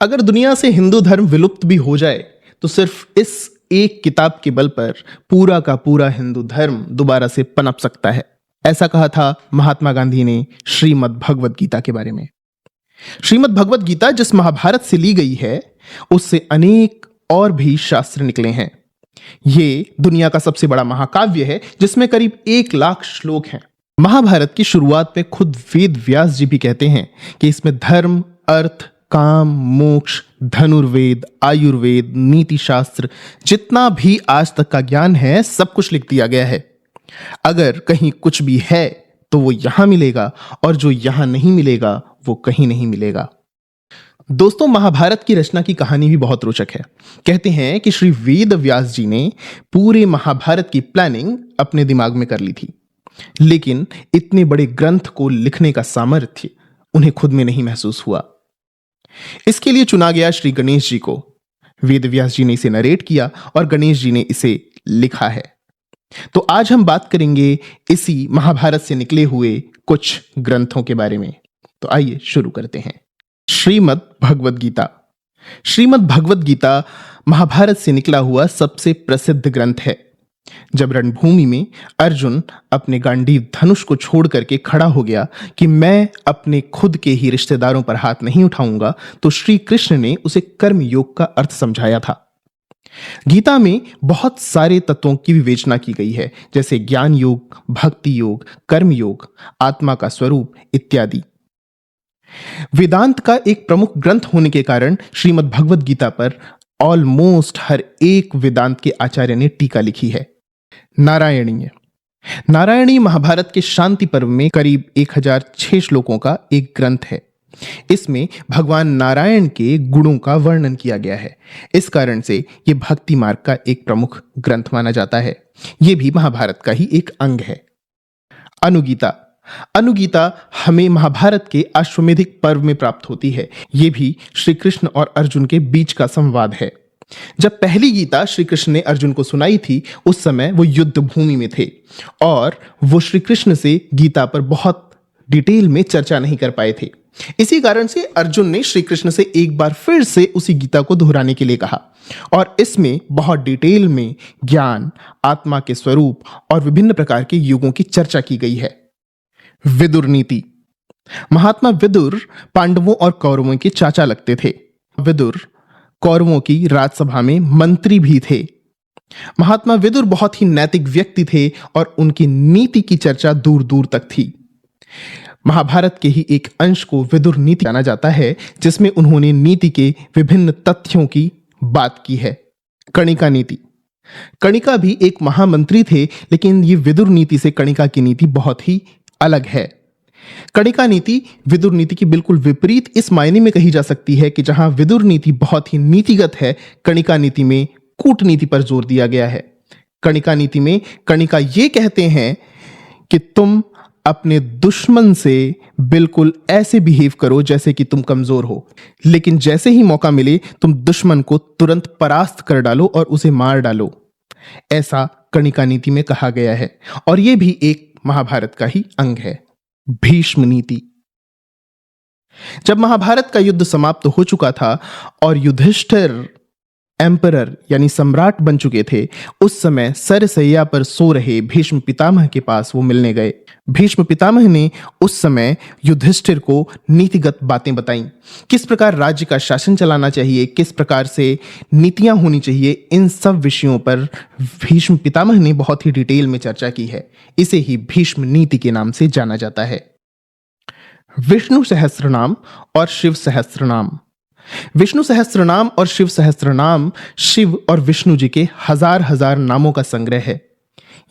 अगर दुनिया से हिंदू धर्म विलुप्त भी हो जाए तो सिर्फ इस एक किताब के बल पर पूरा का पूरा हिंदू धर्म दोबारा से पनप सकता है। ऐसा कहा था महात्मा गांधी ने श्रीमद् भगवद गीता के बारे में। श्रीमद् भगवद गीता जिस महाभारत से ली गई है उससे अनेक और भी शास्त्र निकले हैं। ये दुनिया का सबसे बड़ा महाकाव्य है जिसमें करीब 1 लाख श्लोक हैं। महाभारत की शुरुआत में खुद वेद व्यास जी भी कहते हैं कि इसमें धर्म, अर्थ, काम, मोक्ष, धनुर्वेद, आयुर्वेद, नीति शास्त्र, जितना भी आज तक का ज्ञान है सब कुछ लिख दिया गया है। अगर कहीं कुछ भी है तो वो यहां मिलेगा और जो यहां नहीं मिलेगा वो कहीं नहीं मिलेगा। दोस्तों, महाभारत की रचना की कहानी भी बहुत रोचक है। कहते हैं कि श्री वेद व्यास जी ने पूरे महाभारत की प्लानिंग अपने दिमाग में कर ली थी, लेकिन इतने बड़े ग्रंथ को लिखने का सामर्थ्य उन्हें खुद में नहीं महसूस हुआ। इसके लिए चुना गया श्री गणेश जी को। वेद व्यास जी ने इसे नरेट किया और गणेश जी ने इसे लिखा है। तो आज हम बात करेंगे इसी महाभारत से निकले हुए कुछ ग्रंथों के बारे में। तो आइए शुरू करते हैं। श्रीमद् भगवद गीता। श्रीमद् भगवद गीता महाभारत से निकला हुआ सबसे प्रसिद्ध ग्रंथ है। जब रणभूमि में अर्जुन अपने गांडीव धनुष को छोड़ करके खड़ा हो गया कि मैं अपने खुद के ही रिश्तेदारों पर हाथ नहीं उठाऊंगा, तो श्री कृष्ण ने उसे कर्म योग का अर्थ समझाया था। गीता में बहुत सारे तत्वों की विवेचना की गई है, जैसे ज्ञान योग, भक्ति योग, कर्म योग, आत्मा का स्वरूप इत्यादि। वेदांत का एक प्रमुख ग्रंथ होने के कारण श्रीमद् भगवद गीता पर ऑलमोस्ट हर एक वेदांत के आचार्य ने टीका लिखी है। नारायणीय। नारायणीय महाभारत के शांति पर्व में करीब 1006 श्लोकों का एक ग्रंथ है। इसमें भगवान नारायण के गुणों का वर्णन किया गया है। इस कारण से यह भक्ति मार्ग का एक प्रमुख ग्रंथ माना जाता है। यह भी महाभारत का ही एक अंग है। अनुगीता। अनुगीता हमें महाभारत के अश्वमेधिक पर्व में प्राप्त होती है। यह भी श्री कृष्ण और अर्जुन के बीच का संवाद है। जब पहली गीता श्री कृष्ण ने अर्जुन को सुनाई थी उस समय वो युद्ध भूमि में थे और वो श्री कृष्ण से गीता पर बहुत डिटेल में चर्चा नहीं कर पाए थे। इसी कारण से अर्जुन ने श्री कृष्ण से एक बार फिर से उसी गीता को दोहराने के लिए कहा और इसमें बहुत डिटेल में ज्ञान, आत्मा के स्वरूप और विभिन्न प्रकार के युगों की चर्चा की गई है। विदुर नीति। महात्मा विदुर पांडवों और कौरवों के चाचा लगते थे। विदुर कौरवों की राजसभा में मंत्री भी थे। महात्मा विदुर बहुत ही नैतिक व्यक्ति थे और उनकी नीति की चर्चा दूर दूर तक थी। महाभारत के ही एक अंश को विदुर नीति जाना जाता है, जिसमें उन्होंने नीति के विभिन्न तथ्यों की बात की है। कणिका नीति। कणिका भी एक महामंत्री थे, लेकिन ये विदुर नीति से कणिका की नीति बहुत ही अलग है। कणिका नीति विदुर नीति की बिल्कुल विपरीत इस मायने में कही जा सकती है कि जहां विदुर नीति बहुत ही नीतिगत है, कणिका नीति में कूटनीति पर जोर दिया गया है। कणिका नीति में कणिका ये कहते हैं कि तुम अपने दुश्मन से बिल्कुल ऐसे बिहेव करो जैसे कि तुम कमजोर हो, लेकिन जैसे ही मौका मिले तुम दुश्मन को तुरंत परास्त कर डालो और उसे मार डालो। ऐसा कणिका नीति में कहा गया है और यह भी एक महाभारत का ही अंग है। भीष्म नीति। जब महाभारत का युद्ध समाप्त हो चुका था और युधिष्ठिर एम्परर यानी सम्राट बन चुके थे, उस समय सरसैया पर सो रहे भीष्म पितामह के पास वो मिलने गए। भीष्म पितामह ने उस समय युधिष्ठिर को नीतिगत बातें बताईं, किस प्रकार राज्य का शासन चलाना चाहिए, किस प्रकार से नीतियां होनी चाहिए। इन सब विषयों पर भीष्म पितामह ने बहुत ही डिटेल में चर्चा की है। इसे ही भीष्म नीति के नाम से जाना जाता है। विष्णु सहस्त्रनाम और शिव सहस्त्रनाम। विष्णु सहस्त्रनाम और शिव सहस्त्रनाम शिव और विष्णु जी के हजार हजार नामों का संग्रह है।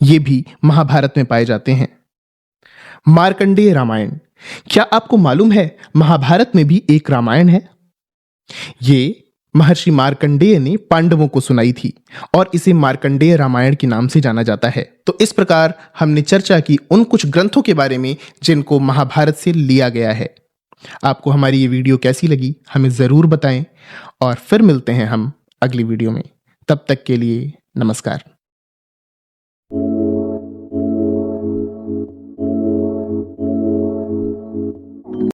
ये भी महाभारत में पाए जाते हैं। मार्कंडेय रामायण। क्या आपको मालूम है महाभारत में भी एक रामायण है? ये महर्षि मार्कंडेय ने पांडवों को सुनाई थी और इसे मार्कंडेय रामायण के नाम से जाना जाता है। तो इस प्रकार हमने चर्चा की उन कुछ ग्रंथों के बारे में जिनको महाभारत से लिया गया है। आपको हमारी ये वीडियो कैसी लगी हमें ज़रूर बताएं और फिर मिलते हैं हम अगली वीडियो में। तब तक के लिए नमस्कार।